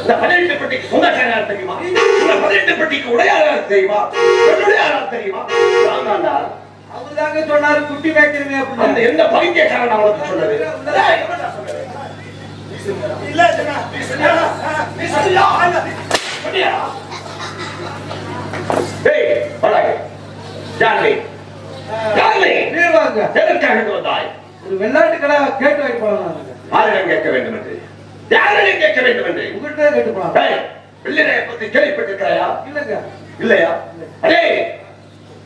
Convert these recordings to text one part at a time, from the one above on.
இந்த 18 பெட்டிக்கு சொந்தக்காரர் தெரியுமா? இந்த 18 பெட்டிக்கு உடையாளர் தெரியுமா? உடையாளர் தெரியுமா? அவர்தாங்க சொன்னாரு குட்டி வைக்கிறமே அப்படின்னு. அந்த எந்த பைத்தியக்காரன் அவனுக்கு சொன்னது? இல்ல ஜனா நீ சொல்லியா? சொல்லியா? டேய் படாய். ஜானி. ஜானி நீவாங்க. எதற்காக வந்தாய்? ஒரு வெள்ளாட்டு கடை கேட்டு வைக்க போறாங்க. யாரை கேட்க வேண்டும் என்று? யாரை கேட்க வேண்டும் என்று? உங்கள்கிட்ட கேட்டு போறாங்க. டேய் வெள்ளினைய பத்தி கேள்விப்பட்டிருக்கிறாயா? இல்லங்க. இல்லையா? அடே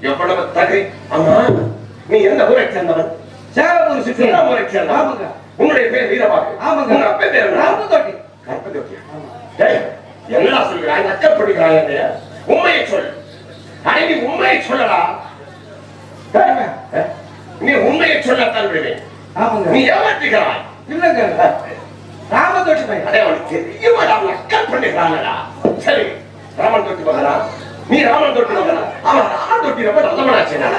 எவ்வளவு தகை. ஆமா நீ எந்த ஊரை சேர்ந்தவன்? சேவூர் சித்தூர் ஊரை சேர்ந்தவன். ஆமாங்க. உன்னுடைய பேர் வீரபாகு. ஆமாங்க. உங்க அப்பா பேர் என்ன? கற்பதோட்டி. கற்பதோட்டி. டேய் என்னடா சொல்றாய்? நக்கப்படுகிறாய் என்ன? உண்மையை சொல். அடே நீ உண்மையை சொல்லடா. நீ உண்மையை சொல்லத்தான் விடுவேன். ஆமாங்க. நீ ஏமாற்றுகிறாய். இல்லங்க. ராமதோட்டி பையன். அடே அவனுக்கு தெரியுமாடா நக்கல் பண்ணுகிறானடா. சரி ராமன் தொட்டி வந்தா நீ ராமன் தொட்டி வந்தா அவன் ராமன் தொட்டி ரொம்ப நல்லவனாச்சேடா.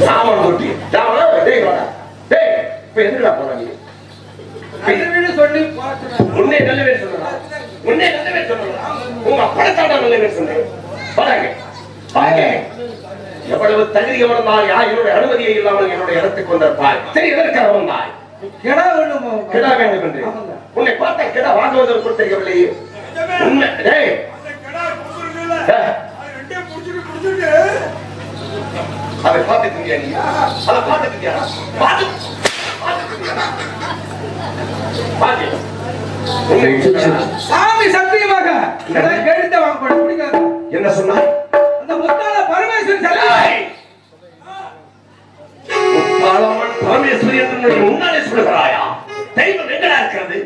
ராமன் தொட்டி ராமன் டேய் வாடா. டேய் இப்ப எதுடா போற நீ? வீடு சொல்லி போறேன். உன்னை நல்லவே சொல்றா. உன்னை நல்லவே சொல்றா. உங்க அப்பளத்தாட நல்லவே சொல்றேன். பாருங்க. பாருங்க. எவ்வளவு தகுதி வந்தால் யா என்னுடைய அனுமதியை இல்லாமல் என்னுடைய இடத்துக்கு வந்தாய். சரி எதற்காக வந்தாய்? கெடா வேண்டும். கெடா வேண்டும் என்று. உன்னை பார்த்தா கெடா வாங்குவதற்கு தெரியவில்லையே. உண்மை டேய் அந்த கெடா குடுறீங்கல. அது ரெண்டே புடிச்சிட்டு அதை பார்த்துக்கிறியா நீ? அதை பார்த்துக்கிறியா? சாமி சத்தியமாக கேட்டு வாங்க பிடிக்காது. என்ன சொன்னாய்? அந்த முத்தாள பரமேஸ்வரி சல்லாய் முத்தாளம்மன் பரமேஸ்வரி என்று முன்னாலே சொல்கிறாயா? தெய்வம் எங்கடா இருக்கிறது?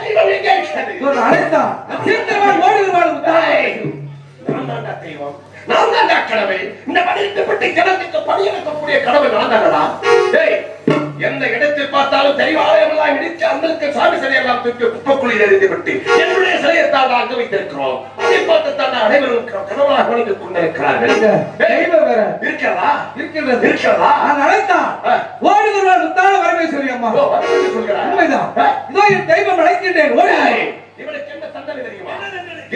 தெய்வம் எங்க இருக்கிறது? அழைத்தான் தீர்த்தவான் ஓடுவாள் முத்தாளை. நான் தான்டா தெய்வம். நான் தான்டா கடவுள். இந்த பணியிட்டப்பட்ட ஜனத்துக்கு பணியெடுக்கக்கூடிய கடவுள் நான் தானடா. டேய் எந்த இடத்தில் பார்த்தாலும் தெய்வாலயம் எல்லாம் இடித்து அந்தற்கு சாமி சிலையெல்லாம் தூக்கி குப்பைக்குழியில் எறிந்துவிட்டு என்னுடைய சிலையத்தால் அங்கு வைத்திருக்கிறோம். அதை பார்த்துத்தான் அனைவரும் கடவுளாக வணங்கிக் கொண்டிருக்கிறார்கள். தெய்வம் வேற இருக்கிறதா? இருக்கிறது. இருக்கிறதா? நான் அழைத்தான் ஓடி வருவாள் முத்தாள பரமேஸ்வரி அம்மா. சொல்கிறார் உண்மைதான். இதோ என் தெய்வம் அழைக்கின்றேன். ஓடி இவனுக்கு என்ன தண்டனை தெரியுமா?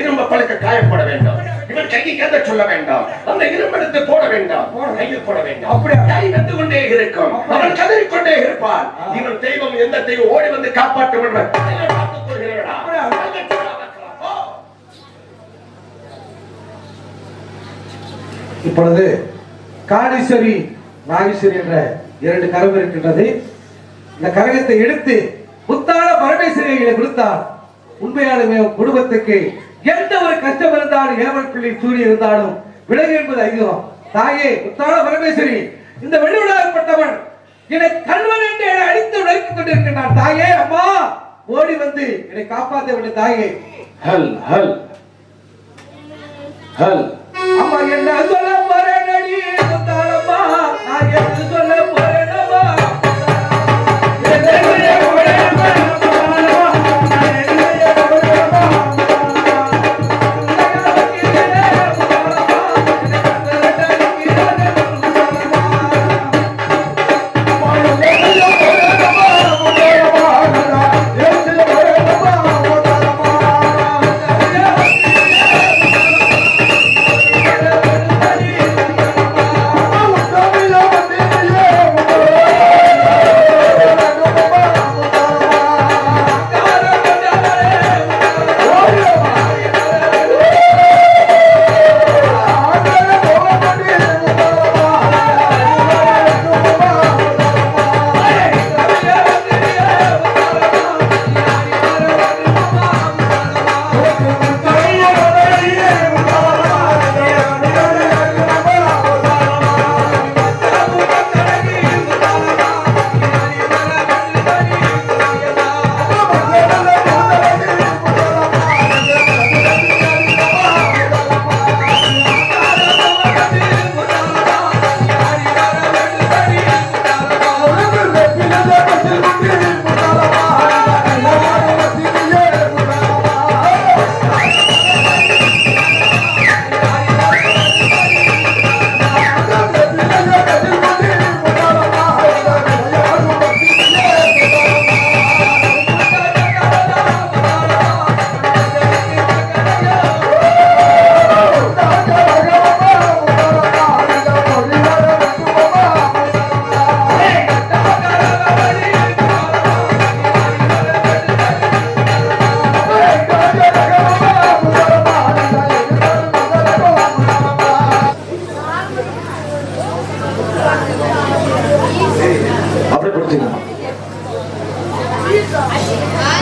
இரும்பு பழுக்க காயப்பட வேண்டும். இவன் கையை கந்த சொல்ல வேண்டாம். அந்த இரும்பெடுத்து போட வேண்டாம். கையில் போட வேண்டாம். அப்படியே கை வந்து கொண்டே இருக்கும். அவன் கதறிக்கொண்டே இருப்பான். இவன் தெய்வம் எந்த தெய்வம் ஓடி வந்து காப்பாற்றும் என்று பார்த்துக் கொள்கிறேடா. இப்பொழுது காடீஸ்வரி நாகேஸ்வரி என்ற 2 கரம் இருக்கின்றது. இந்த கரகத்தை எடுத்து முத்தாள பரமேஸ்வரியை கொடுத்தார். உண்மையாலுமே குடும்பத்துக்கு எந்த ஒரு கஷ்டம் இருந்தாலும் ஏவல் பிள்ளை சூடி இருந்தாலும் விலகு என்பது ஐதீகம். தாயே முத்தாள பரமேஸ்வரி இந்த வெளிவிழாப்பட்டவன் என்னை கல்வன் என்று அடித்து உழைத்துக் கொண்டிருக்கின்றான். தாயே அம்மா ஓடி வந்து என்னை காப்பாற்ற வேண்டிய தாயே. ஹல் ஹல் ஹல் அம்மா என்ன சொல்ல போறேனடி முத்தாளம்மா, நான் என்ன சொல்ல போறேனம்மா.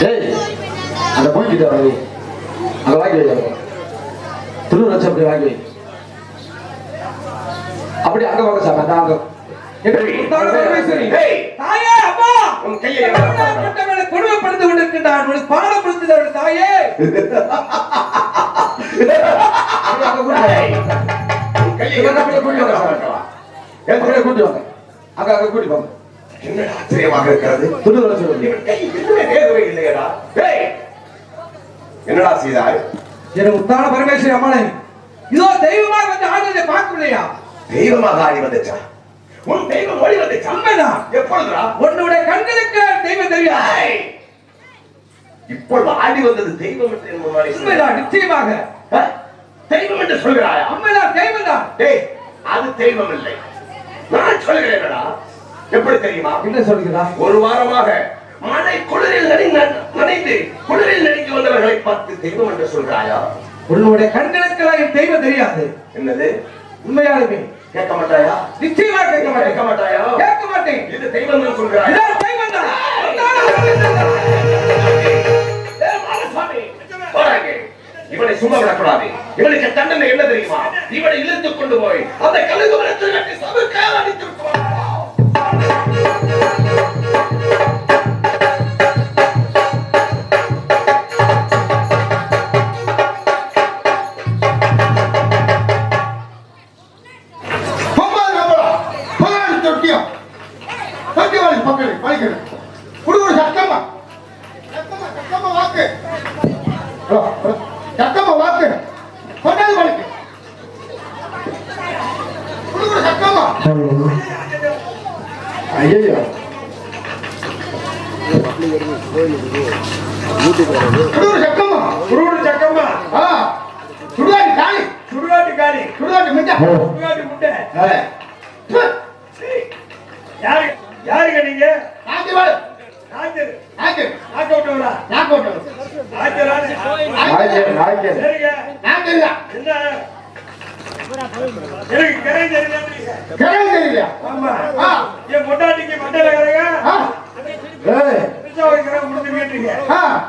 டேய், அந்த போய்கிட்ட வாங்கி அதை வாங்கி வை. திருநூறு லட்சம் அப்படி வாங்கி வை. அப்படி அங்க வாங்க சார் நான் அங்க தாயே அப்பா உன் கையை கொடுமைப்படுத்திக் கொண்டிருக்கின்றான். உனக்கு பாடப்படுத்துகிறார் தாயே. கூட்டி வாங்க அங்க அங்க கூட்டி வாங்க. என்ன ஆச்சரியமாக இருக்கிறது. திருநூறு லட்சம் இவன் கை எதுவுமே வேகவே இல்லையடா. டேய், என்னடா செய்தாய்? என் முத்தான பரமேஸ்வரி அம்மனை இதோ தெய்வமாக வந்து ஆடுவதை பார்க்கலையா? தெய்வமாக ஆடி வந்துச்சா? உன் தெய்வம் ஓடி வந்துச்சா? உண்மைதான். எப்பொழுதுடா? உன்னுடைய கண்களுக்கு தெய்வம் தெரியும். டேய், இப்பொழுது ஆடி வந்தது தெய்வம் என்று என் முன்னாடி உண்மைதான், நிச்சயமாக தெய்வம் என்று சொல்கிறாயா? உண்மைதான், தெய்வம் தான். டேய், அது தெய்வம் இல்லை. நான் சொல்கிறேன்டா. எப்படி தெரியுமா? என்ன சொல்கிறா? ஒரு வாரமாக மழை குளிரில் நனைந்து குளிரில் நடிக்க வந்தவர்களை பார்த்து தெய்வம் என்று சொல்கிறாயா? உன்னுடைய கண்களுக்கு தெய்வம் தெரியாது. என்னது? உண்மையாலுமே கேட்க மாட்டாயா? நிச்சயமாக கேட்க மாட்டேன். கேட்க மாட்டாயா? கேட்க மாட்டேன். இது தெய்வம் என்று சொல்கிறாயா? இதான் தெய்வம் தான். ஏய் மாலசாமி, போறாங்க. இவனை சும்மா விடக்கூடாது. இவனுக்கு தண்டனை என்ன தெரியுமா? இவனை இழுத்துக் கொண்டு போய் அந்த கழுகு மரத்தில் கட்டி சவுக்கால் அடித்து விட்டுவாங்க. ஐயோ சுடுகாட்டு காளி, சுடுகாட்டு முட்டை. யாருங்க நீங்க? நாய்க்கர். நாக்க விட்டவரா? நாய்க்கரானே. சரிங்க. என்ன? எனக்கு கரை தெரியல. ஆமா. என் பொட்டாட்டிக்கு மண்டையில கரைங்க. பிச்சை கரை முடிச்சு கேட்டீங்க.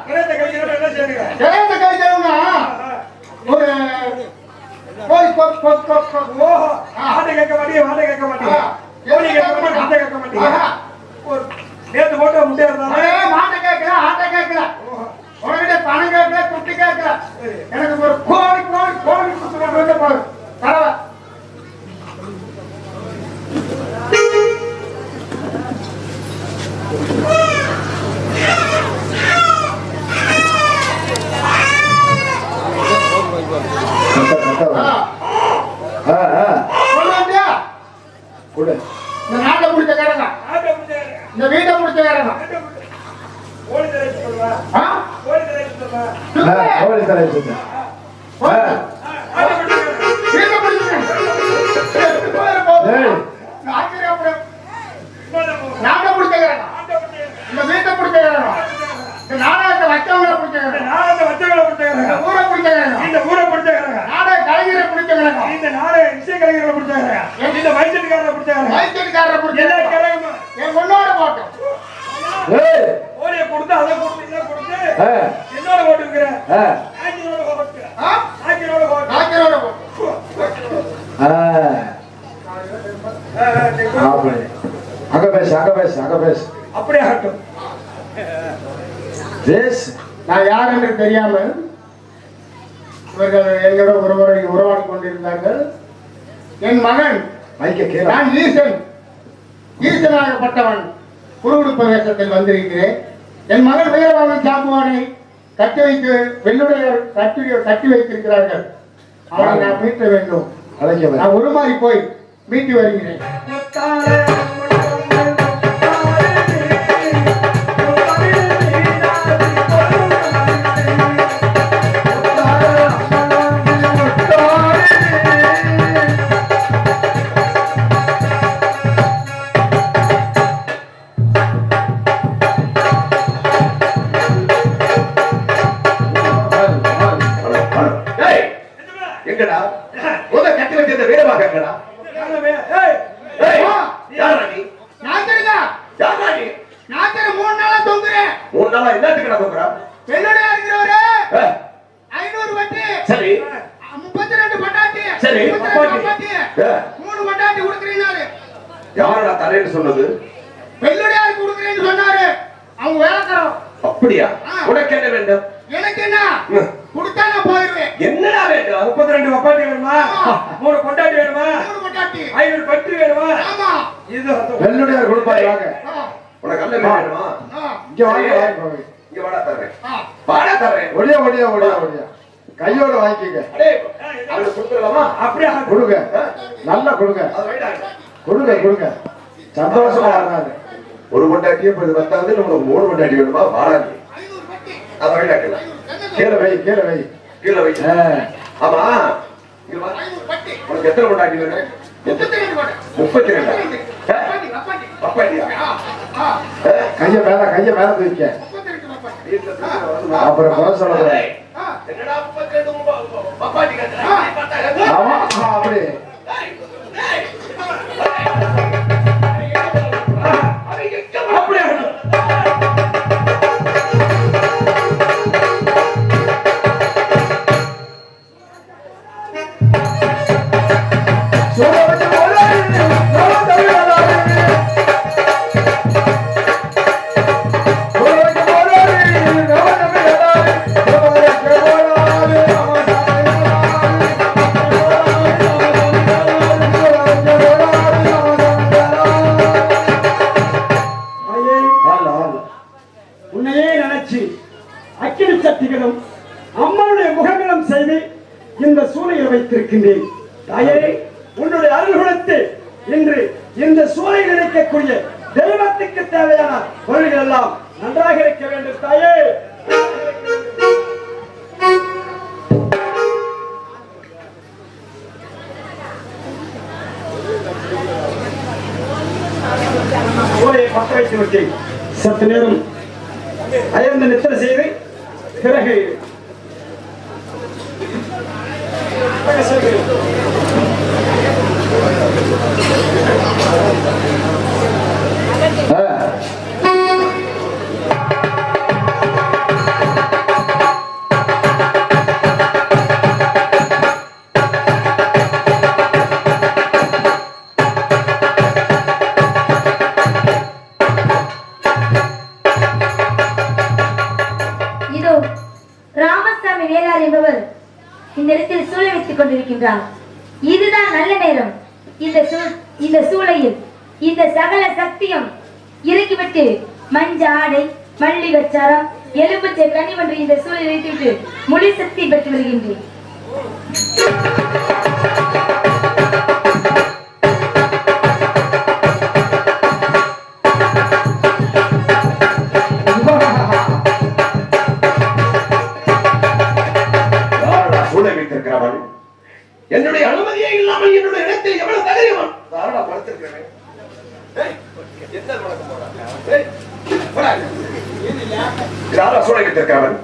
கரையத்தை கழிக்கிறோம் என்ன செய்யுங்க? ஓஹோ, ஆட்டை கேட்க மாட்டீங்க. கோழி கேட்க மாட்டீங்க. ஒரு நேத்து போட்ட முட்டை இருந்தாலும் எனக்கு ஒரு கோழி கொடுத்து போதும் பரவாயில்ல. இந்த நாட்டை முடிச்சக்காரங்க, இந்த வீட்டை முடிச்சக்காரங்க. கோழி தலை சொல்லுவா. கோழி தலை சொல்லுவா. கோழி தலை சொல்லு. வீட்டை முடிச்சுக்கிறேன். நாட்டை முடிச்சக்காரங்க, இந்த வீட்டை முடிச்சக்காரங்க, இந்த நாடகத்தை வச்சவங்களை முடிச்சக்காரங்க, இந்த ஊரை முடிச்சக்காரங்க, இந்த ஊரை பிடிச்சாங்க. நாடக கலைஞரை முடிச்சக்காரங்க, இந்த நாடு இசை கலைஞர்களை பிடிச்சாங்க. இந்த வைத்தியக்காரரை பிடிச்சாங்க. வைத்தியக்காரரை எல்லா முடிச்சக்காரங்க. கலைஞரும் என் பொண்ணோட போட்டோம். கோழியை கொடுத்து அதை கொடுத்து இதை கொடுத்து என்னோட போட்டுக்கிறேன். ஆக்கிரோட போட்டு. ஆக்கிரோட போட்டு. நாய்க்கரோட போட்டோம். அங்க பேசு அப்படியே ஆகட்டும். நான் யார் என்று தெரியாமல் இவர்கள் என்னோட உறவாடி கொண்டிருந்தார்கள். என் மகன் நான் ஈசனாகப்பட்டவன் குருகுடு பிரதேசத்தில் வந்திருக்கிறேன். என் மகன் வீரவாகன் சாம்புவானை கட்டி வைத்து வெள்ளுடையர் கட்டி வைத்திருக்கிறார்கள். அவனை நான் மீட்ட வேண்டும். நான் உருமாறி போய் மீட்டு வருகிறேன். எங்கடா உத கட்டி வச்சிருந்த வீரமாக எங்கடா? யாரா நீ? நான் தெரியுதா? யாரா நீ? நான் 3 நாளா தொங்குறேன். மூணு நாளா என்னத்துக்கு கிடக்குறா? வெள்ளோடையா இருக்கிறவரு 500 வட்டி. சரி 32 பட்டாட்டி. சரி. 32 பட்டாட்டி. ஆ. 3 பட்டாட்டி கொடுக்குறீங்க. யாரடா தரேன்னு சொன்னது? வெள்ளோடையா கொடுக்குறேன்னு சொன்னாரு. அவங்க வேலைக்காரன். அப்படியா? உனக்கு என்ன வேண்டும்? எனக்கு என்ன கொடுத்தா நான் போயிடுவேன். என்னடா வேண்டும்? 32 வப்பாட்டி வேணுமா? 3 பொண்டாட்டி வேணுமா? 3 பட்டாட்டி. 500 பட்டு வேணுமா? ஆமா. இது வெள்ளுடையார் கொடுப்பாரு வாங்க. உனக்கு அல்ல வேணுமா? இங்க வாங்க வாங்க. இங்க வாடா தர்றேன். வாடா தர்றேன். ஒடியா ஒடியா ஒடியா ஒடியா. கையோட வாங்கிக்கங்க. அடே அவனுக்கு கொடுத்துடலாமா? அப்படியே கொடுங்க. நல்லா கொடுங்க. அது வைடா. கொடுங்க கொடுங்க. சந்தோஷமா வராது. ஒரு பொண்டாட்டியே இப்ப இது பத்தாவது நமக்கு 3 பொண்டாட்டி வேணுமா? வாடா நீ. 500 வட்டி. அது வைடா. கீழே வை கீழே வை. கீழே வை. ஆமா இங்க வா. 500 வட்டி. உனக்கு எத்தனை பொண்டாட்டி வேணும்? 32 பட்டாட்டி. 32. வப்பாட்டி வப்பாட்டி. அப்படியா? கைய மேல தூக்க. 32 வப்பாட்டி. வீட்டுல தூக்கிட்டு வரணுமா? அப்புறம் குறை சொல்லக்கூடாது. ஏய், என்னடா 32 பப்பாட்டி கட்டுற? ஆமா அப்படி. அப்படியே உன்னையே நினைச்சு அக்கினி சட்டிகளும் அம்மனுடைய முகங்களும் செய்து இந்த சூளையில் வைத்திருக்கின்றேன். தாயே, உன்னுடைய அருள்குணத்து இன்று இந்த சூளையில் இருக்கக்கூடிய தெய்வத்துக்கு தேவையான பொருள்கள் எல்லாம் நன்றாக இருக்க வேண்டும். தாயே, சூளையை பற்ற வைத்து விட்டேன். சற்று நேரம் அயர்ந்து நித்திரை செய்து பிறகு இதோ ராமசாமி வேளார் என்பவர் இந்த இடத்தில் சூளை வைத்துக் கொண்டிருக்கின்றார். இதுதான் நல்ல நேரம். இந்த சூளையில் இந்த சகல சக்தியும் இறக்கிவிட்டு மஞ்ச ஆடை, மல்லிகச்சாரம், எலும்புச்சை கனிவன்று இந்த சூளை வைத்துவிட்டு முழு சக்தி பெற்று வருகின்றேன். என்னுடைய அனுமதியே இல்லாமல் என்னுடைய இடத்தில் எவ்வளவு தைரியவன் தாரடா படுத்திருக்கிறேன். சூளை வைத்திருக்கிறவன்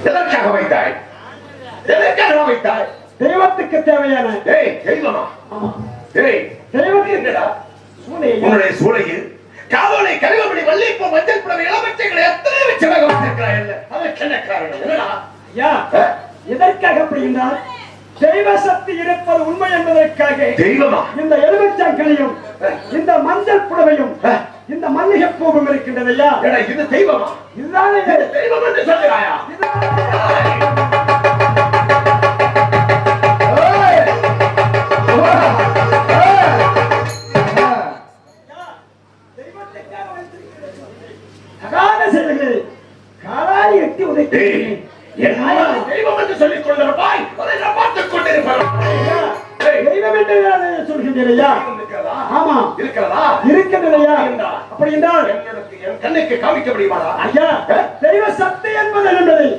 எதற்காக வைத்தாய்? எதற்காக வைத்தாய்? தெய்வத்துக்கு தேவையான தெய்வமா? தெய்வம் என்னடா உன்னுடைய சூளையில் காவலை கருவமணி மல்லிப்பூ மஞ்சள் புடவை இளவச்சைகளை எத்தனை வச்சதாக வைத்திருக்கிறாய்? அதற்கு என்ன காரணம்? என்னடா எதற்காக அப்படி என்றால் தெய்வ சக்தி இருப்பது உண்மை என்பதற்காக தெய்வமா இந்த எலுமிச்சங்களையும் இந்த மஞ்சள் புடவையும் இந்த மல்லிகை பூவும் இருக்கின்றதையா? இது தெய்வமா? இதுதானே தெய்வம் என்று சொல்கிறாயா? காலாய் எட்டி உதைக்கிறேன். தெய்வம் என்று சொல்லிக் கொண்டிருப்பாய், அதை நான் பார்த்துக் கொண்டிருப்பேன். தெய்வம் என்று சொல்கின்றேயா? ஆமா இருக்கிறதா? இருக்கின்றதையா? அப்படி என்றால் என் கண்ணுக்கு காமிக்க முடியுமாடா? ஐயா, தெய்வ சக்தி என்பது என்பதை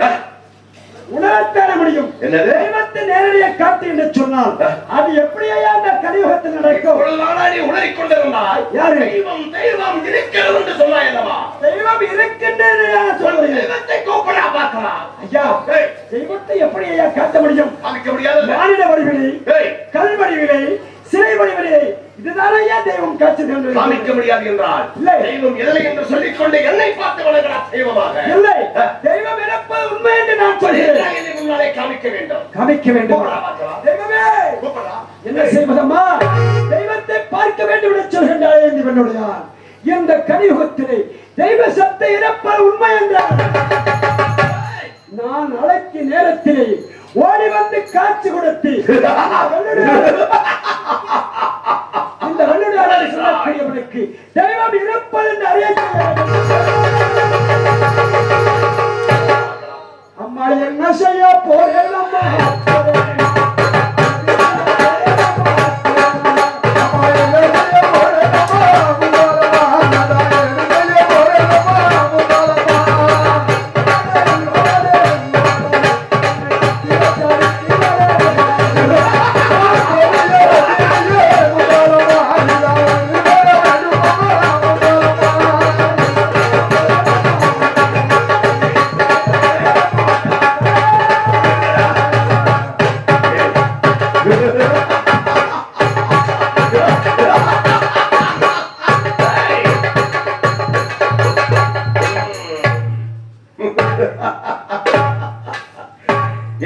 உணரத்தர முடியும். தெய்வத்தை நேரடியாக காட்டு என்று சொன்னால் அது எப்படியா அந்த கலியுகத்தில் நடக்கும்? ஒரு நாளாடி உணரிக் கொண்டிருந்தால் யாரு? தெய்வம் தெய்வம் இருக்கிறது என்று சொன்னாய் அல்லவா? தெய்வம் இருக்கின்றது சொல்லுங்க. தெய்வத்தை கூப்பிடா பார்க்கலாம். ஐயா, தெய்வத்தை எப்படியா காட்ட முடியும்? காமிக்க முடியாது. மானிட வடிவிலே, கல் வடிவிலே, சிலை வடிவிலே, இதுதான் ஐயா தெய்வம் காட்சி தருகிறது. காமிக்க முடியாது என்றால் இல்லை தெய்வம் இல்லை என்று சொல்லிக்கொண்டு என்னை பார்த்து வணங்கடா தெய்வமாக. இல்லை, தெய்வம் இருப்பது உண்மை என்று நான் சொல்கிறேன். இதை முன்னாலே காமிக்க வேண்டும். காமிக்க வேண்டும். கூப்பிடா பார்க்கலாம். தெய்வமே, கூப்பிடா. என்ன செய்வதம்மா? தெய்வத்தை பார்க்க வேண்டும் என்று சொல்கின்றாயே என்னுடைய இந்த கலியுகத்திலே தெய்வ சக்தி இருப்பது உண்மை என்றால் நான் அழைக்க நேரத்திலே ஓடி வந்து காட்சி கொடுத்து இந்த வல்லுநரை சொல்லக்கூடியவனுக்கு தெய்வம் இருப்பது என்று அறிய அம்மா என்ன செய்ய போறேன் அம்மா?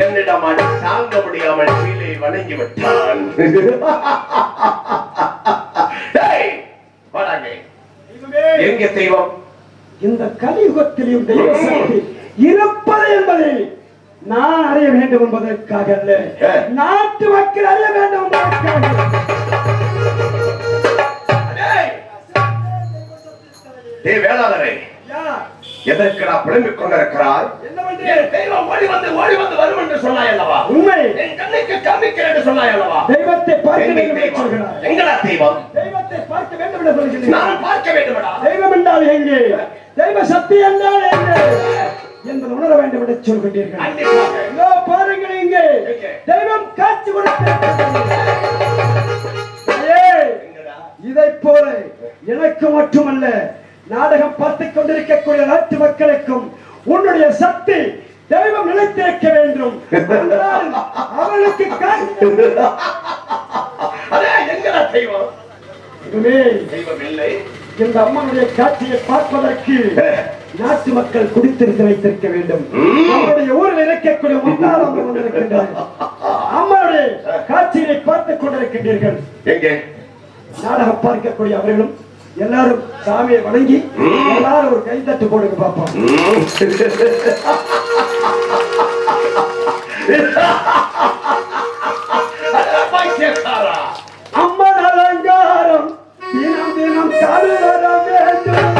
என்னிடம் அடி தாங்க முடியாமல் கீழே வணங்கி விட்டான். எங்க தெய்வம்? இந்த கலியுகத்திலும் தெய்வ சக்தி இருப்பது என்பதை நான் அறிய வேண்டும் என்பதற்காக அல்ல, நாட்டு மக்கள் அறிய வேண்டும் என்பதற்காக. வேளாளரே, எதற்கு நான் புலம்பிக் கொண்டிருக்கிறாய்? என் தெய்வம் ஓடி வந்து வரும் என்று சொன்னாய் அல்லவா? உண்மை. என் கண்ணுக்கு காமிக்கிறேன் என்று சொன்னாய் அல்லவா? தெய்வத்தை பார்க்க வேண்டும் என்று சொல்கிறார். எங்கடா தெய்வம்? தெய்வத்தை பார்க்க வேண்டும் என்று சொல்கிறேன். நான் பார்க்க வேண்டுமடா. தெய்வம் என்றால் எங்கே? தெய்வ சக்தி என்றால் எங்கே என்பதை உணர வேண்டும் என்று சொல்கின்றீர்கள். பாருங்கள், இங்கே தெய்வம் காட்சி கொடுத்திருக்கிறது. இதை போல எனக்கு மட்டுமல்ல, நாடகம் பார்த்துக் கொண்டிருக்கக்கூடிய நாட்டு மக்களுக்கும் உன்னுடைய சக்தி தெய்வம் நிலைத்திருக்க வேண்டும். அவளுக்கு தெய்வம் இல்லை. இந்த அம்மனுடைய காட்சியை பார்ப்பதற்கு நாட்டு மக்கள் குடித்திருந்து வைத்திருக்க வேண்டும். நம்முடைய ஊரில் இருக்கக்கூடிய முன்னாள் அம்மன் வந்திருக்கின்றார்கள். அம்மனுடைய காட்சியை பார்த்துக் கொண்டிருக்கின்றீர்கள். எங்கே நாடகம் பார்க்கக்கூடிய அவர்களும் எல்லாரும் சாமியை வணங்கி எல்லாரும் ஒரு கைத்தட்டு போடுங்க பாப்போம். அம்மன் அலங்காரம் தினம் தினம் காது வர வேண்டும்.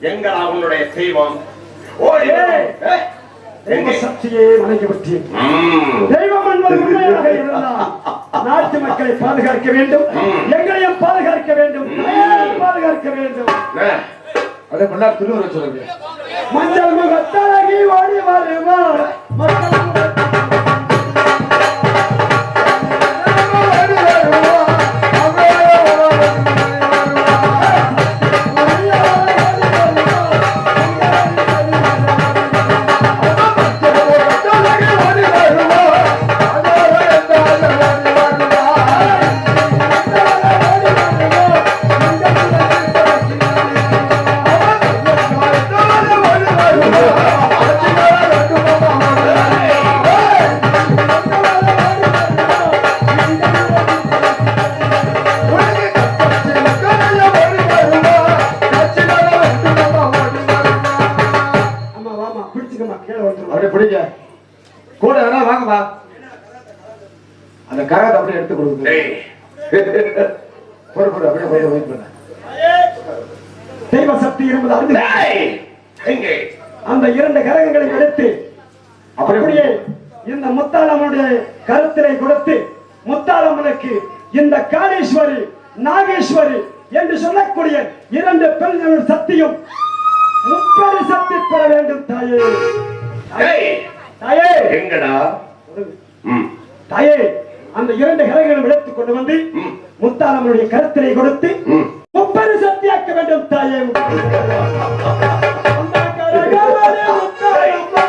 எங்கடா உன்னுடைய தெய்வம்? சக்தியை வணங்கிவிட்டு தெய்வம் என்பது உண்மையாக இருந்தால் நாட்டு மக்களை பாதுகாக்க வேண்டும், எங்களையும் பாதுகாக்க வேண்டும், பாதுகாக்க வேண்டும். அதே முன்னாடி திருவள்ளுவர் சொல்லுங்க. மஞ்சள் முகத்தழகி ஓடி வருவார் கூட வேணா வாங்கப்பா. அந்த கரகத்தை அப்படியே எடுத்து கொடுங்க. பொறுப்பு அப்படியே வெயிட் பண்ண. தெய்வ சக்தி இருப்பது எங்கே அந்த 2 கரகங்களை எடுத்து அப்படியே இந்த முத்தாளம்மனுடைய கருத்திலே கொடுத்து முத்தாளம்மனுக்கு இந்த காளீஸ்வரி நாகேஸ்வரி என்று சொல்லக்கூடிய 2 பெண்களின் சக்தியும் முப்பது சக்தி பெற வேண்டும் தாயே. ஏய், தாயே எங்கடா? ம், தாயே அந்த 2 கரகங்களும் எடுத்துக் கொண்டு வந்து முத்தாளம்மனுடைய கருத்திலே கொடுத்து ம். முப்பது சக்தியாக்க வேண்டும் தாயே. அந்த கரகங்களே முத்தாளம்மா.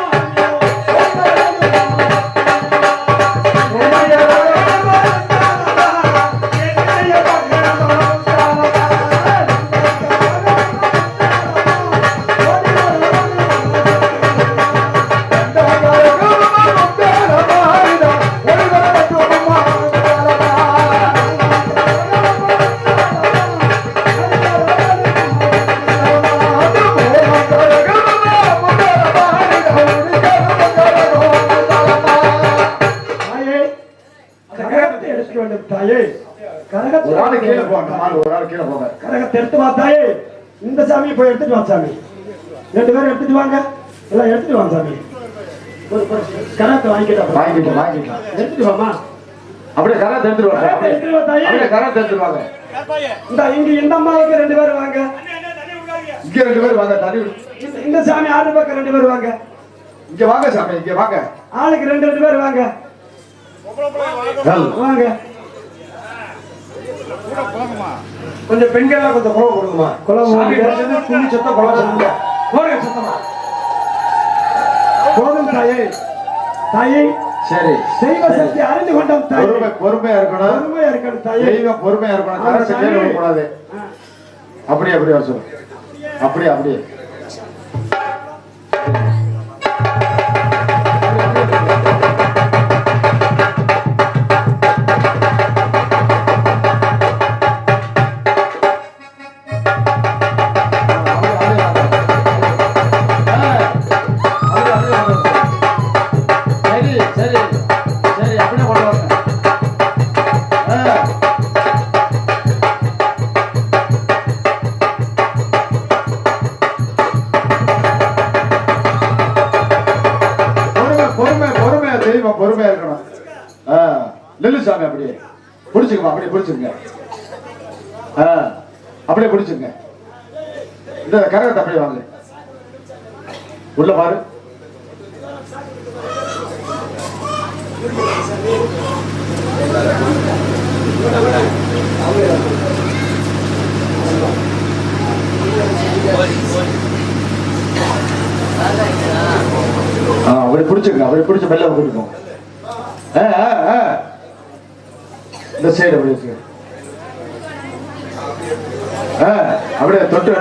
ஒரு ஆளு கீழே போங்க, ஒரு ஆளு கீழே போங்க. கரகத்தை எடுத்து வா தாயே. இந்த சாமியை போய் எடுத்துட்டு வா சாமி. 2 பேரும் எடுத்துட்டு வாங்க. எல்லாம் எடுத்துட்டு வாங்க சாமி. ஒரு கரகத்தை வாங்கிக்கலாம். எடுத்துட்டு வாமா. அப்படியே கரத்தை எடுத்துட்டு வாங்க. கரகத்தை எடுத்துட்டு வா தாயே. அப்படியே கரத்தை எடுத்துட்டு வாங்க. இந்த அம்மாவுக்கு 2 பேரும் வாங்க. இங்க 2 பேர் வாங்க. தனி இந்த சாமி ஆடு பக்கம் 2 பேரும் வாங்க. இங்க வாங்க சாமி, இங்க வாங்க. ஆளுக்கு 2 பேர் வாங்க. வாங்க. கொஞ்சம் பெண்கள் கொஞ்சம் கோவம் கொடுக்குமா? சாமி பிரச்சனை, கும்மி சத்தம், குழந்தை சத்தம். போடுங்க சத்தமா. போதும் தாயே. தாயே சரி, தெய்வ சக்தி அறிந்து கொண்டோம் தாயே. பொறுமையா இருக்கணும். பொறுமையா இருக்கணும் தாயே. தெய்வம் பொறுமையா இருக்கணும். கரத்தை கீழே விடக்கூடாது. அப்படியே அப்படியே வர சொல்லு. அப்படியே அப்படியே பொறுமையா இருக்கணும். நெல்லு சாமி அப்படியே பிடிச்சுக்கமா, அப்படியே பிடிச்சுங்க. அப்படியே பிடிச்சுங்க. இந்த கரகத்தை அப்படியே வாங்க. உள்ள பாரு. அப்படி பிடிச்சுங்க. அப்படி பிடிச்ச மெல்ல கொடுக்கும். இந்த சைடு அப்படியே வச்சுக்க. அப்படியே தொட்டு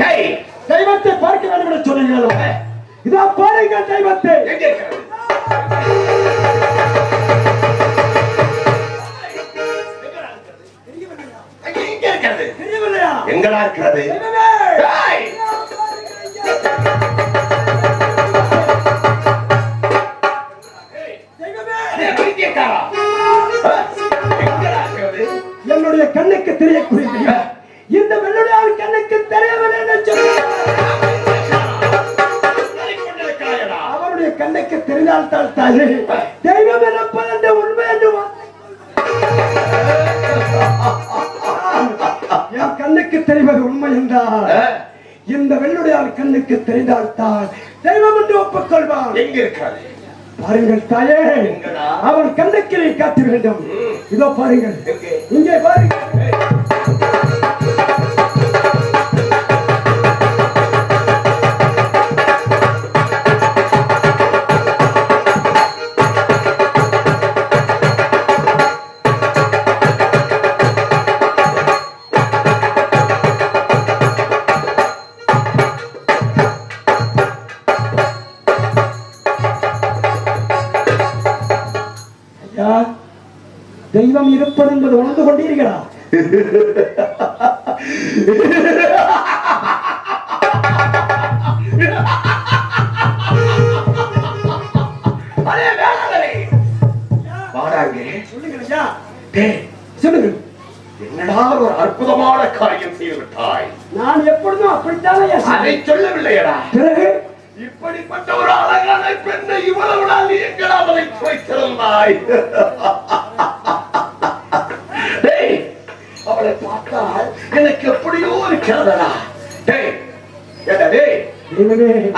ஏய், தெய்வத்தை பார்க்க வேண்டும் என்று சொன்னீங்களோ? இதா பாருங்க தெய்வத்தை. எங்க இருக்கிறது? எங்க இருக்கிறது? தெரியவில்லையா? எங்கடா இருக்கிறது? ஏய், அடே, பைத்தியக்காரா. எங்கடா இருக்கிறது? என்னுடைய கண்ணுக்கு தெரியக்கூடிய இந்த வெள்ளுடைய கண்ணுக்கு தெரியவில்லை என்று சொன்னார். அவருடைய கண்ணுக்கு தெரிந்தால் தான் தாயே தெய்வம் எனப்பது என்ற உண்மை என்று என் கண்ணுக்கு தெரிவது உண்மை என்றால் இந்த வெள்ளுடைய கண்ணுக்கு தெரிந்தால் தான் தெய்வம் என்று ஒப்புக்கொள்வான். எங்க இருக்கிறது? பாருங்கள் தாயே, அவன் கண்ணுக்கு காட்ட வேண்டும். இதோ பாருங்கள், இங்கே பாருங்கள். தெய்வம் இருப்பது என்பது உணர்ந்து கொண்டீர்களா? என்னடா ஒரு அற்புதமான காரியம் செய்து விட்டாய். நான் எப்பொழுதும் அப்படித்தானே அதை சொல்லவில்லையடா. பிறகு இப்ப இப்படிப்பட்ட ஒரு அழகான பெண்ணை இவ்வளவு நாள் எங்கடா அவனை வைத்திருந்தாய்? டேய், அவளை பார்த்தால் எனக்கு எப்படியோ இருக்கிறதா? டேய், ஏண்டா டேய்,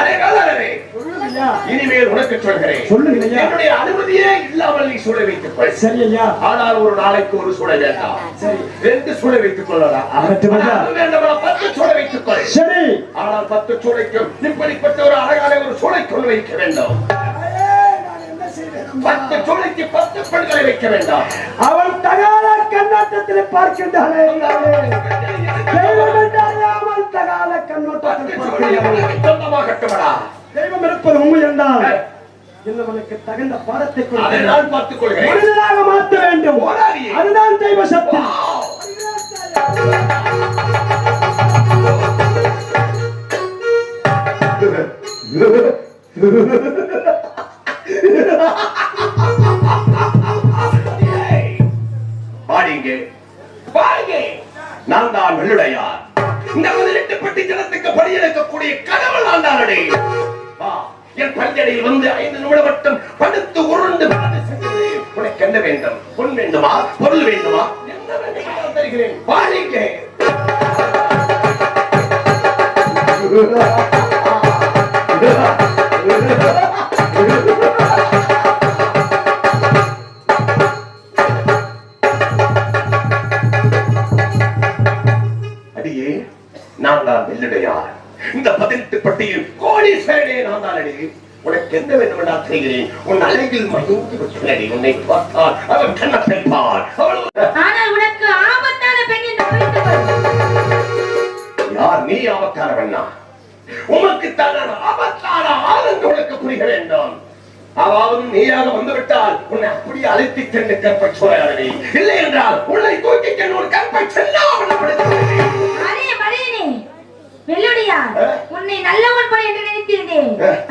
அரே காதலரே, சொல்லுங்கய்யா. இனிமேல் உனக்கு சொல்கிறேன். சொல்லுங்கய்யா. என்னுடைய அனுமதியே இல்லாமல் நீ சூழ வைத்துக் கொள். சரி ஐயா. ஆனால் ஒரு நாளைக்கு ஒரு சூழ வேண்டாம். சரி. 2 சூழ வைத்துக் கொள்ளலாம். ஆகட்டும் ஐயா. அது வேண்டாம், 10 சூழ வைத்துக் கொள். சரி. ஆனால் 10 சூளைக்கும் இப்படிப்பட்ட ஒரு அழகான ஒரு சூளைக்குள் வைக்க வேண்டும். 10 சூளைக்கு 10 பெண்களை வைக்க வேண்டாம். அவள் தகாத கண்ணோட்டத்தில் பார்க்கின்றாளே. தெய்வம் என்றாலே அவள் தகாத கண்ணோட்டத்தில் பார்க்கின்றாள். சொந்தமாக கட்டுமடா. தெய்வம் இருப்பது உண்மை என்றால் என்னவனுக்கு தகுந்த பாடத்தை அதை கொடுக்க நான் பார்த்துக் கொள்கிறேன். மனிதனாக மாற்ற வேண்டும். போராடியே. அதுதான் தெய்வ சக்தி. பாடிங்க, பாருங்க. நான் தான் வெள்ளுடையார். இந்த 18 பட்டி ஜனத்துக்கு பணியெடுக்கக்கூடிய கடவுள் நான் தானே. என் பஞ்சடையில் வந்து 5 நிமிடம் மட்டும் படுத்து உருண்டு உனக்கு என்ன வேண்டும்? பொன் வேண்டுமா? பொருள் வேண்டுமா? என்ன வேண்டும் தருகிறேன். பாருங்க. அடியே, நான் தான் வெள்ளுடையார். இந்த 18 பட்டியில் கோடீஸ்வரனே நான் தான் அடி. உனக்கு என்ன வேண்டும் என்றா செய்கிறேன். உன் அழகில் மயங்கி விட்டனடி. உன்னை பார்த்தால் அவன் கண்ணத்தில் பார். ஆனால் உனக்கு ஆபத்தான பெண் என்று புரிந்து கொள். யார் நீ? ஆபத்தான பெண்ணா? உனக்கு தான ஆபத்தான ஆனந்த உனக்கு புரிய வேண்டும். அதாவது நீயாக வந்துவிட்டால் உன்னை அப்படியே அழைத்து சென்று கற்பை சோழி. இல்லை என்றால் உன்னை தூக்கி சென்று ஒரு கற்பை செல்லாமல் அரே மலையனே, வெள்ளுடையார், உன்னை நல்லவன் போல் என்று நினைத்திருந்தேன்.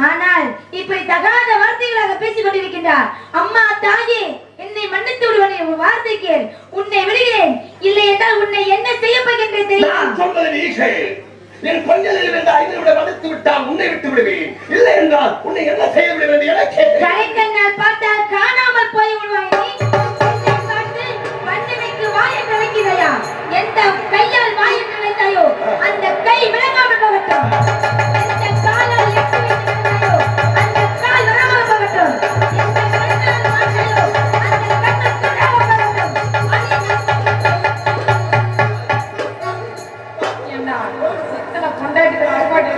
ஆனால் இப்படி தகாத வார்த்தைகளாக பேசிக் கொண்டிருக்கின்றார். அம்மா, தாயே, என்னை மன்னித்து விடுவனே. உன் வார்த்தை கேள். உன்னை விடுகிறேன். இல்லை என்றால் உன்னை என்ன செய்ய போகின்றேன் தெரியுமா? நான் சொல்வது நீ கேள். என் பஞ்சலில் இருந்து 5 நிமிடம் மதித்து விட்டால் உன்னை விட்டு விடுவேன். இல்லை என்றால் உன்னை என்ன செய்ய விடுவேன் என கேட்கிறேன். கரைக்கண்ணால் பார்த்தால் காணாமல் போய் விடுவாய் நீ. என்னை பார்த்து மன்னனுக்கு வாயை கலக்கிறாயா? எந்த கையால் வாயை கலந்தாயோ அந்த கை விளங்காமல் போகட்டும். எந்த காலால் எட்டு வைத்திருந்தாயோ அந்த கால் வராமல் போகட்டும். எந்த கண்ணால் மாட்டாயோ அந்த கண்ணு தொடாமல் போகட்டும். என்ன சித்தனை கொண்டாடி ஆர்ப்பாட்டி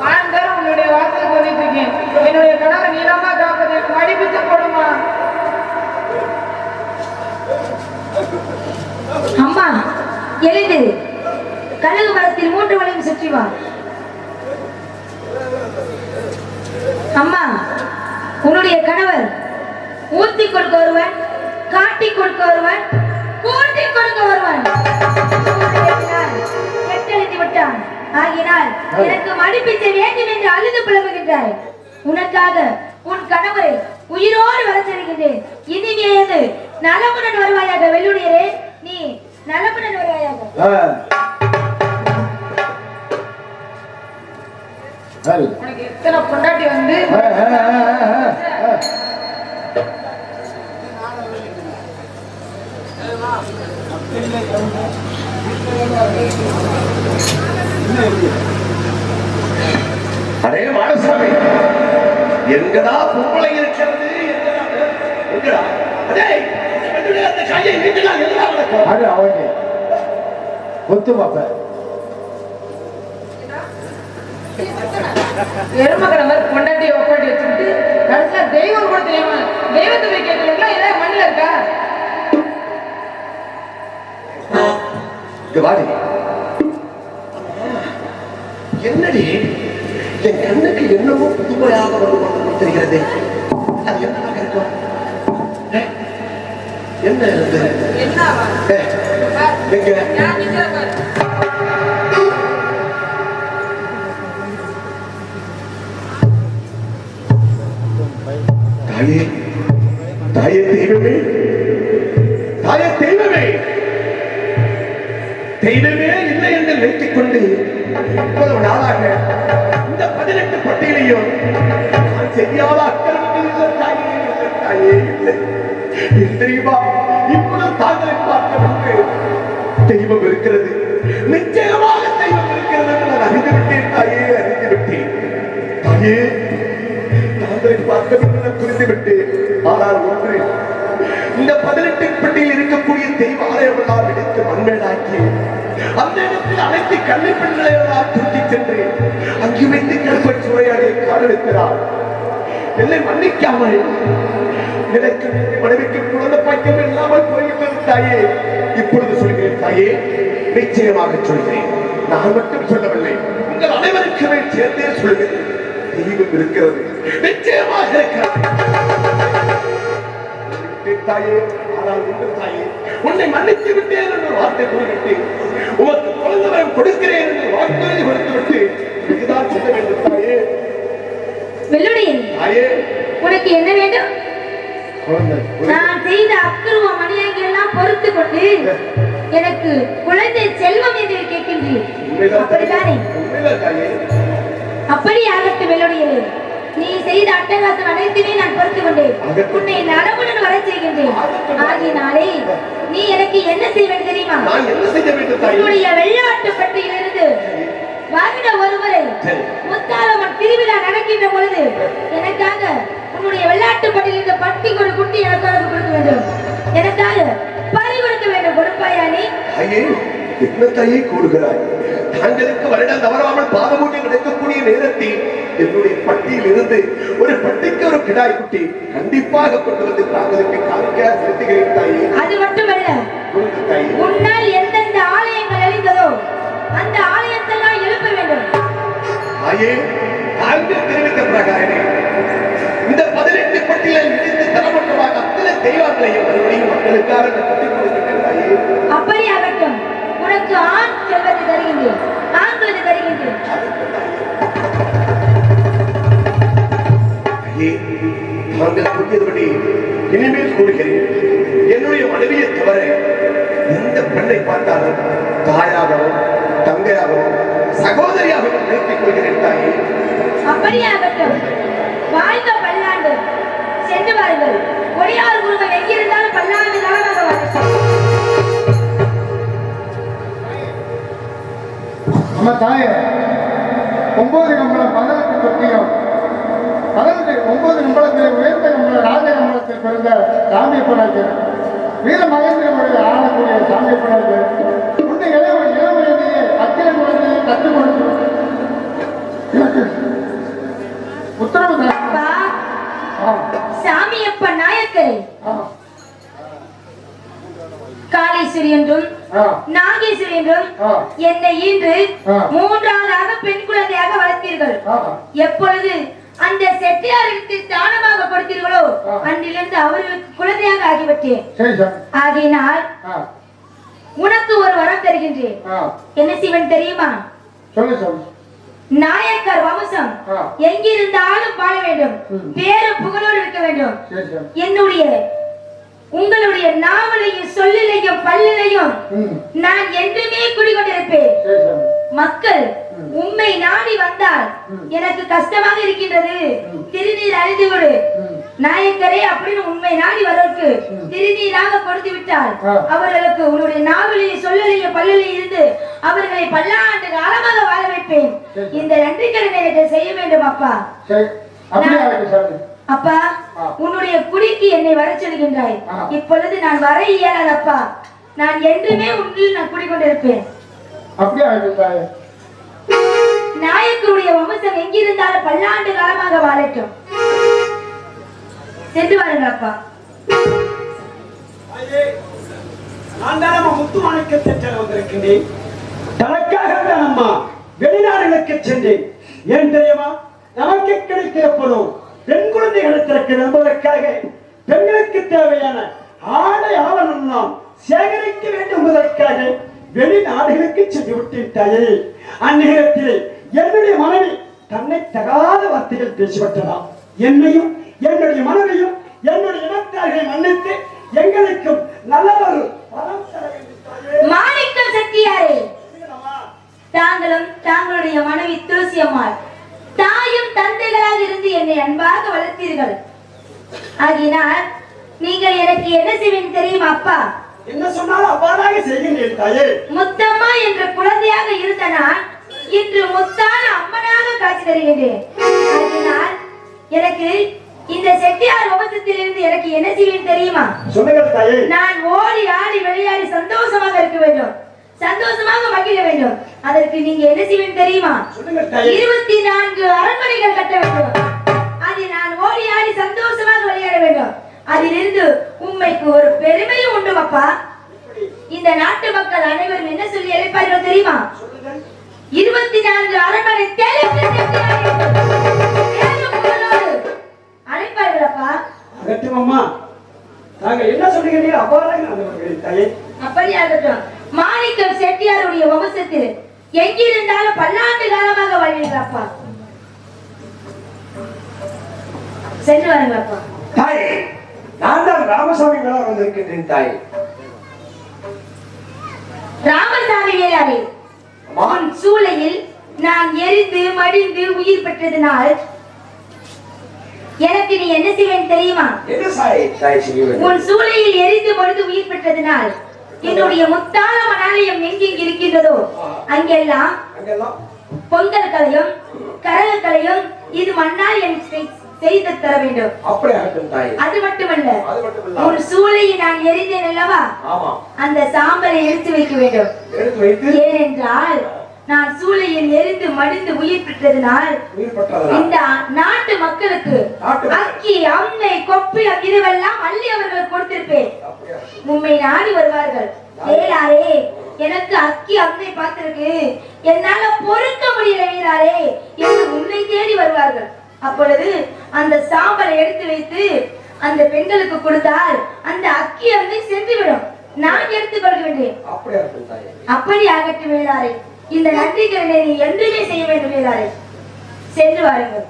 சாயந்தரம் உன்னுடைய வார்த்தை சொல்லிட்டு இருக்கேன். என்னுடைய கணவரை நீளமா காப்பது மடிப்பித்து போடுமா? அம்மா, எழுந்து கழுகு மரத்தில் 3 வளையும் சுற்றி வா. அம்மா, உன்னுடைய கணவர் ஊத்தி கொடுக்க ஒருவன், காட்டி கொடுக்க ஒருவன், கூட்டி கொடுக்க ஒருவன். கெட்டெழுந்து விட்டான். ஆகினால் எனக்கு மடிப்பிச்சை வேண்டும் என்று அழுது புலம்புகின்றாய். உனக்காக உன் கணவரை உயிரோடு வர சொல்கின்றேன். இனிமேது நலமுடன் வருவாயாக. வெள்ளுடையரே, நீ நலமுடன் வருவாயாக. உனக்கு எத்தனை பொண்டாட்டி வந்து அரே மாடசாமி, எங்கடா பொம்பளை இருக்கிறது? எங்கடா? அதே அந்த கையை நீட்டலாம். எல்லாம் நடக்கும். அது அவங்க ஒத்து பாப்ப எருமகடவர் பொண்டாட்டியை ஒப்பாட்டி வச்சுக்கிட்டு கடைசியா தெய்வம் கூட தெரியுமா? தெய்வத்தை போய் கேட்கலங்களா? ஏதாவது மண்ணில் இருக்கா? இங்க வாடி. என்னடி என் கண்ணுக்கு என்னவோ புதுமையாக வருவது தெரிகிறது. அது என்னவாக இருக்கும்? என்ன இது? என்னவா? எங்க யார் நிக்கிறா பாரு. தாயே, தாயே தெய்வமே, தாயே தெய்வமே, தெய்வமே இல்லை மனதில் வைத்துக் கொண்டு இவ்வளவு நாளாக இந்த 18 பட்டியலையும் நான் செய்யாத அக்கிரமங்கள் இல்லை தாயே, இல்லை தாயே, இல்லை. ஏன் தெரியுமா? இப்பொழுது தாங்களை பார்க்க தெய்வம் இருக்கிறது, நிச்சயமாக தெய்வம் இருக்கிறது என்று நான் அறிந்து விட்டேன் தாயே, அறிந்து விட்டேன் தாயே. தாங்களை பார்க்க வேண்டும் புரிந்து விட்டேன். ஆனால் ஒன்று, இந்த 18 பட்டியில் இருக்கக்கூடிய தெய்வ ஆலயம் எல்லாம் எடுத்து மண்மேடாக்கி அந்த இடத்தில் அனைத்து கல்வி பெண்களை எல்லாம் தூக்கி சென்று அங்கு வைத்து கருப்பை சூறையாடியை காணெடுக்கிறார். என்னை மன்னிக்காமல் எனக்கு மனைவிக்கு குழந்தை பாக்கியம் இல்லாமல் போய்விட்டது தாயே. இப்பொழுது சொல்கிறேன் தாயே, நிச்சயமாக சொல்கிறேன். நான் மட்டும் சொல்லவில்லை, உங்கள் அனைவருக்குமே சேர்ந்தே சொல்கிறேன். தெய்வம் இருக்கிறது, நிச்சயமாக இருக்கிறது தாயே. ஆனால் உங்கள் தாயே, உன்னை மன்னித்து விட்டேன் என்று வார்த்தை கூறிவிட்டு உமக்கு குழந்தை வரம் கொடுக்கிறேன் என்று வாக்குறுதி கொடுத்துவிட்டு இதுதான் சொல்ல வேண்டும் தாயே. வெள்ளுடையன், தாயே, உனக்கு என்ன வேண்டும்? நான் செய்த அக்கிரம மணியங்கள் எல்லாம் பொறுத்து கொண்டு எனக்கு குழந்தை செல்வம் என்று கேட்கின்றீர், அப்படித்தானே? அப்படி ஆகட்டும் வெள்ளுடையனே. நீ செய்த அட்டகாசம் அனைத்துமே நான் பொறுத்து கொண்டேன். உன்னை நலமுடன் வர செய்கின்றேன். ஆகினாலே நீ எனக்கு என்ன செய்ய வேண்டும் தெரியுமா? உன்னுடைய வெள்ளாட்டு பட்டியிலிருந்து வருட ஒருவரை முத்தாலம்மன் திருவிழா நடக்கின்ற பொழுது எனக்காக உன்னுடைய வெள்ளாட்டு பட்டியிலிருந்து பட்டி ஒரு குட்டி எனக்காக கொடுக்க வேண்டும். எனக்காக பறி கொடுக்க வேண்டும். கொடுப்பாயா நீ? என்ன தாயே கூறுகிறாய்? தாங்களுக்கு வருடம் தவறாமல் பாதமூட்டி கிடைக்கக்கூடிய நேரத்தில் என்னுடைய பட்டியில் இருந்து ஒரு பட்டிக்கு ஒரு கிடாய் குட்டி கண்டிப்பாக கொண்டு வந்து தாங்களுக்கு காணிக்க செலுத்துகிறேன் தாயே. அது மட்டுமல்ல, உன்னால் எந்தெந்த ஆலயங்கள் அழிந்ததோ அந்த ஆலயத்தெல்லாம் எழுப்ப வேண்டும் தாயே. தாங்கள் தெரிவித்த பிரகாரமே இந்த 18 பட்டியலை இடித்து தரமட்டமாக அத்தனை தெய்வங்களையும் மறுபடியும் மக்களுக்காக கட்டி கொடுக்கின்றேன் தாயே. அப்படி ஆகட்டும். உனக்கு ஆண் செல்வத்தை தருகின்றேன், ஆண் குழந்தை தருகின்றேன். தாங்கள் கூறியபடி இனிமேல் கூறுகிறேன், என்னுடைய மனைவியை தவிர எந்த பெண்ணை பார்த்தாலும் தாயாகவும் தங்கையாகவும் சகோதரியாகவும் நிறுத்திக் கொள்கிறேன் தாயே. அப்படியாகட்டும். வாழ்க பல்லாண்டு. சென்று வாருங்கள். கொடியார் குருவன் எங்கிருந்தாலும் பல்லாண்டு காலமாக வரட்டும். நம்ம தாயே 9 கம்பளம் 18 தொட்டியும் 9 கம்பளத்தில் உயர்ந்த கம்பளம் ராஜ கம்பளத்தில் பிறந்த சாமியப்பனாக்கு வீர மகேந்திரமுறை ஆளக்கூடிய சாமியப்பனாக்கு உண்டு இளவரசியை அக்கிர குழந்தையை கற்றுக் கொடுத்து உத்தரவு சாமியப்ப நாயக்கரை காளீஸ்வரி என்றும் நாகேஸ்வரி என்றும் என்னை இன்று 3ஆவதாக பெண் குழந்தையாக வளர்த்தீர்கள். எப்பொழுது அந்த செட்டியாருக்கு தானமாக கொடுத்தீர்களோ அன்றிலிருந்து அவர்களுக்கு குழந்தையாக ஆகிவிட்டேன். ஆகினால் உனக்கு ஒரு வரம் தருகின்றேன். என்ன செய்வன் தெரியுமா? நாயக்கர் வம்சம் எங்கிருந்தாலும் வாழ வேண்டும், பேரு புகழோடு இருக்க வேண்டும். என்னுடைய உங்களுடைய நாவலையும் சொல்லிலையும் பல்லிலையும் நான் என்றுமே குடிக்கொண்டிருப்பேன். மக்கள் உண்மை நாடி வந்தால் எனக்கு கஷ்டமாக இருக்கின்றது, திருநீர் அழிந்து விடு நாயக்கரே அப்படின்னு உண்மை நாடி வருவதற்கு திருநீராக கொடுத்து விட்டால் அவர்களுக்கு உன்னுடைய நாவலையும் சொல்லலையும் பல்லிலையும் இருந்து அவர்களை பல்லாண்டு காலமாக வாழ வைப்பேன். இந்த நன்றி கடனை எனக்கு செய்ய வேண்டும் அப்பா. அப்பா, உன்னுடைய குடிக்கு என்னை வர சொல்கின்றாய். இப்பொழுது நான் வர இயலாது அப்பா. நான் என்றுமே உன்னில் நான் குடிக்கொண்டிருப்பேன். நாயக்கருடைய வம்சம் எங்கிருந்தாலும் பல்லாண்டு காலமாக வாழட்டும். சென்று வாருங்கள் அப்பா. நான் தான் அம்மா முத்துமாணிக்க சென்று வந்திருக்கின்றேன். தனக்காக தான் அம்மா வெளிநாடுகளுக்கு சென்றேன். ஏன் தெரியுமா? நமக்கு கிடைக்கிற பொருள் பெண் குழந்தைகளுக்கு நம்புவதற்காக பெண்களுக்கு தேவையான ஆடை ஆவணம் நாம் சேகரிக்க வேண்டும் என்பதற்காக வெளிநாடுகளுக்கு சென்று விட்டேன். அந்நேரத்தில் என்னுடைய மனைவி தன்னை தகாத வார்த்தைகள் பேசிவிட்டதாம். என்னையும் என்னுடைய மனைவியும் என்னுடைய இனத்தார்களை மன்னித்து எங்களுக்கும் நல்ல ஒரு பலம் தர வேண்டும். மாணிக்கம் செட்டியாரே, தாங்களும் தாங்களுடைய மனைவி துளசி அம்மாள் தாயும் தந்தைகளாக இருந்து என்னை அன்பாக வளர்த்தீர்கள். ஆகினால் நீங்கள் எனக்கு என்ன செய்வேன் தெரியுமா அப்பா? என்ன சொன்னாலும் அவ்வாறாக செய்கின்றேன் தாயே. முத்தம்மா என்ற குழந்தையாக இருந்த நான் இன்று முத்தான அம்மனாக காட்சி தருகின்றேன். ஆகினால் எனக்கு இந்த செட்டியார் வம்சத்திலிருந்து எனக்கு என்ன செய்வேன் தெரியுமா? சொல்லுங்கள் தாயே. நான் ஓடி ஆடி விளையாடி சந்தோஷமாக இருக்க வேண்டும், சந்தோஷமாக மகிழ வேண்டும். அதற்கு நீங்க என்ன செய்வேன் தெரியுமா? சொல்லுங்கள் தாயே. 24 அரண்மனைகள் கட்ட வேண்டும். அதில் நான் ஓடி ஆடி சந்தோஷமாக விளையாட வேண்டும். அதிலிருந்து உண்மைக்கு ஒரு பெருமையும் உண்டு அப்பா. இந்த நாட்டு மக்கள் அனைவரும் என்ன சொல்லி அழைப்பார்கள் தெரியுமா? 24 அரண்மனை அழைப்பார்கள் அப்பா. அகற்றும் அம்மா, நாங்கள் என்ன சொல்லுகிறீர்கள் அவ்வாறாக நான் வருகிறேன் தாயே. அப்படியாகட்டும். மாணிக்கம் செட்டியாருடைய வம்சத்தில் எங்கிருந்தாலும் பல்லாண்டு காலமாக வாழ்வீர்கள் அப்பா. சென்று வாருங்கள் அப்பா. தாயே, நான் தான் ராமசாமி மேல வந்திருக்கின்றேன் தாயே. ராமசாமி வேளாளே, உன் சூளையில் நான் எரிந்து மடிந்து உயிர் பெற்றதினால் எனக்கு நீ என்ன செய்வேன் தெரியுமா? என்ன தாய் செய்ய? உன் சூளையில் எரிந்து மடிந்து உயிர் பெற்றதினால் என்னுடைய முத்தான மணாலயம் எங்கெங்கு இருக்கின்றதோ அங்கெல்லாம் பொங்கல்களையும் கரகங்களையும் இது மண்ணால் எனக்கு செய்து தர வேண்டும். அது மட்டுமல்ல, ஒரு சூளையை நான் எரிந்தேன் அல்லவா, அந்த சாம்பலை எடுத்து வைக்க வேண்டும். ஏனென்றால் நான் சூளையில் எரிந்து மடிந்து உயிர் பெற்றதினால் இந்த நாட்டு மக்களுக்கு அக்கி அம்மை கொப்பியம் இதுவெல்லாம் அள்ளி அவர்கள் கொடுத்திருப்பேன். உண்மை நாடி வருவார்கள். வேளாரே, எனக்கு அக்கி அம்மை பார்த்திருக்கு, என்னால பொறுக்க முடியல வீராரே என்று உன்னை தேடி வருவார்கள். அப்பொழுது அந்த சாம்பலை எடுத்து வைத்து அந்த பெண்களுக்கு கொடுத்தால் அந்த அக்கி அம்மை சென்றுவிடும். நான் எடுத்துக் கொள்கின்றேன். அப்படி ஆகட்டும் வேளாரே. இந்த நன்றிகளை நீ என்றுமே செய்ய வேண்டும் வேளாரே. சென்று வாருங்கள்.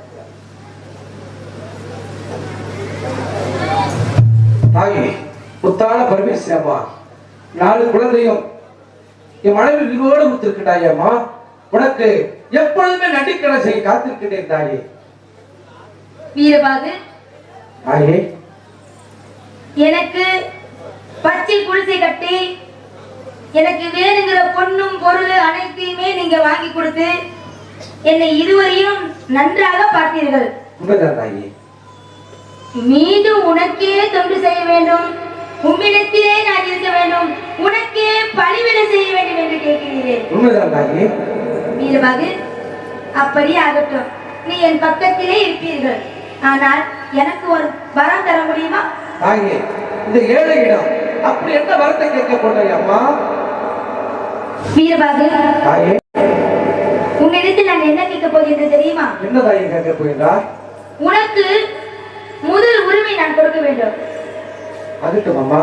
தாயே, முத்தான பரமேஸ்வரி அம்மா, 4 குழந்தையும் என் மனைவி விரிவோடு முத்திருக்கின்றாய் அம்மா. உனக்கு எப்பொழுதுமே நன்றிக்கடை செய்ய காத்திருக்கின்றேன் தாயே. வீரபாகு, தாயே, எனக்கு பச்சை குடிசை கட்டி எனக்கு வேணுங்கிற பொண்ணும் பொருள் அனைத்தையுமே நீங்க வாங்கி கொடுத்து என்னை இதுவரையும் நன்றாக பார்த்தீர்கள். மீண்டும் உனக்கே தொண்டு செய்ய வேண்டும், உம்மிடத்திலே நான் இருக்க வேண்டும், உனக்கே பணிவிட செய்ய வேண்டும் என்று கேட்கிறீர்கள். வீரபாகு, அப்படி ஆகட்டும். நீ என் பக்கத்திலே இருப்பீர்கள். ஆனால் எனக்கு ஒரு வரம் தர முடியுமா? தாயே, இந்த ஏழையிடம் அப்படி என்ன வரத்தை கேட்க போறாய் அம்மா? வீரபாகு, உன்னிடத்தில் நான் என்ன கேட்க போகிறேன் தெரியுமா? என்ன தாயை கேட்க போகிறார்? உனக்கு முதல் உரிமை நான் கொடுக்க வேண்டும். அதுட்டும் அம்மா.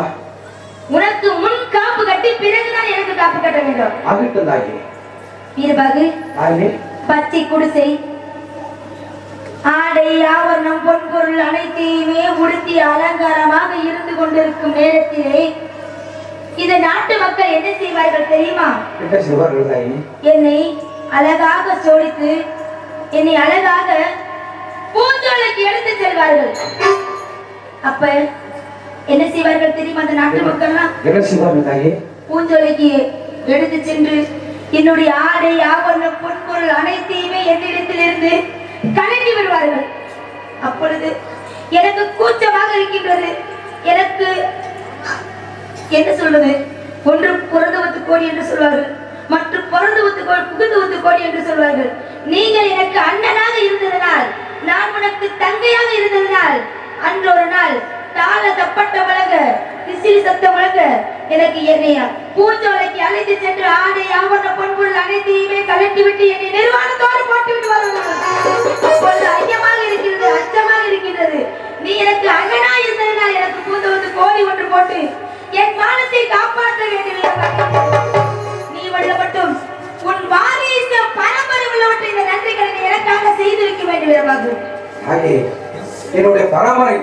உனக்கு முன் காப்பு கட்டி பிறகுதான் எனக்கு காப்பு கட்ட வேண்டும். அதுட்டும் தாயே. வீரபாகு, பச்சை குடிசை ஆடை ஆவரணம் பொன்பொருள் அனைத்தையுமே உடுத்தி அலங்காரமாக இருந்து கொண்டிருக்கும் நேரத்திலே இந்த நாட்டு மக்கள் என்ன செய்வார்கள் தெரியுமா? என்னை அழகாக சோடித்து என்னை அழகாக பூஞ்சோலைக்கு எடுத்து செல்வார்கள். அப்ப என்ன செய்வார்கள் தெரியுமா? அந்த நாட்டு மக்கள் பூஞ்சோலைக்கு எடுத்து சென்று என்னுடைய ஆடை ஆவரணம் பொன்பொருள் அனைத்தையுமே என்னிடத்திலிருந்து கலட்டி விடுவார்கள். அப்பொழுது எனக்கு கூச்சமாக இருக்கின்றது. எனக்கு என்ன சொல்வது? ஒன்று புறந்துவத்து கோடி என்று சொல்வார்கள், மற்றும் புகுந்துவத்து கோடி என்று சொல்வார்கள். நீங்கள் எனக்கு அண்ணனாக இருந்ததனால், நான் உனக்கு தங்கையாக இருந்ததனால், அன்றொரு நாள் தாள தப்பட்ட வழங்க விசிறி சத்தம் வழங்க எனக்கு என்னைய பூஞ்சோலைக்கு அழைத்து சென்று ஆடை ஆவண பொன்பொருள் அனைத்தையுமே கலட்டி விட்டு என்னை நிர்வாணத்தோடு போட்டு விட்டு வருவார்கள். ஐயமாக இருக்கிறது, அச்சமாக இருக்கின்றது. நீ எனக்கு அண்ணனா இருந்ததனால் எனக்கு பூந்தவத்து கோடி ஒன்று போட்டு என் மானத்தை காப்பாற்ற வேண்டும். நீ வல்ல மட்டும் உன் வாரிசு பரம்பரை உள்ளவற்றை இந்த நன்றிகளை எனக்காக செய்திருக்க வேண்டும். என்னுடைய பரம்பரை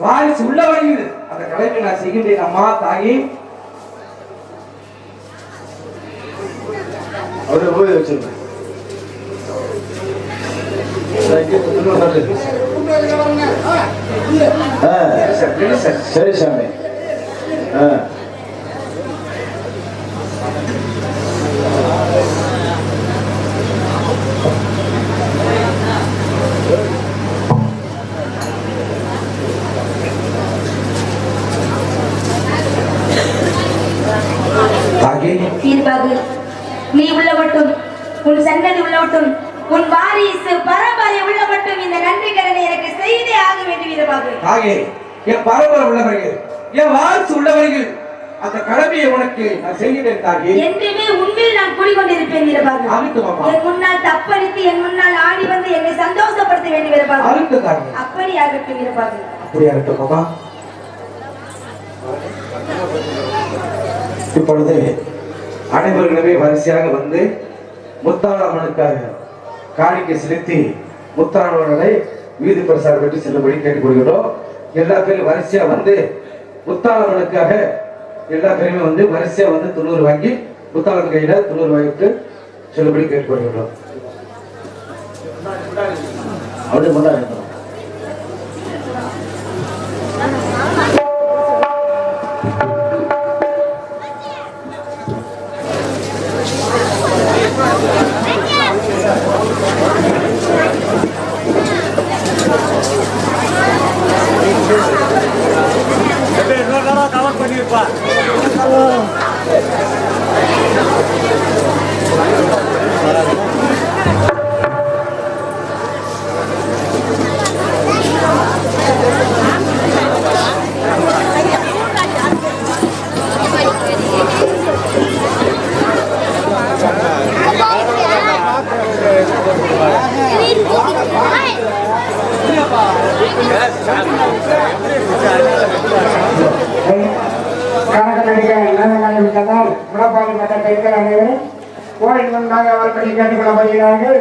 வாரிசு உள்ளவரையில் அந்த கலைக்கு நான் செய்கின்றேன் அம்மா. தாயே, அவரை போய் வச்சிருக்கேன். சரி சாமி. தீர்ப்பாக நீ உள்ள மட்டும், உன் சன்னதி உள்ள மட்டும், உன் வாரிசு பரம்பரை உள்ள மட்டும் இந்த நன்றி கடனை எனக்கு செய்தே ஆக வேண்டும். வீரபாகு ஆகே, என் பரம்பரை உள்ளவர்கள், என் வாரிசு உள்ளவர்கள், அந்த கடமையை உனக்கு நான் செய்கிறேன் தாகி. என்றுமே உண்மையில் நான் கூடிக்கொண்டிருப்பேன் வீரபாகு. என் முன்னால் தப்பளித்து என் முன்னால் ஆடி வந்து என்னை சந்தோஷப்படுத்த வேண்டும் வீரபாகு. அப்படி ஆகட்டும் வீரபாகு. அப்படியா இருக்கட்டும் மாமா. இப்பொழுது அனைவர்களுமே வரிசையாக வந்து முத்தாளம்மனுக்காக காணிக்கை செலுத்தி முத்தாளம்மனை வீதி பிரசாரம் பெற்று செல்லும்படி கேட்டுக்கொள்கிறோம். எல்லா பேரும் வரிசையா வந்து முத்தாளம்மனுக்காக எல்லா பேருமே வந்து வரிசையா வந்து 90 வாங்கி முத்தாளம்மன் கையில 90 வாங்கிட்டு செல்லும்படி கேட்டுக்கொள்கிறோம். அப்படியே கொண்டாடுறோம். கவர் பண்ணிருப்பா. முடப்பாடி மன்ற கைகள் அனைவரும் கோயில் முன்னாக அவர்களை கேட்டுக்கொள்ளப்படுகிறார்கள்.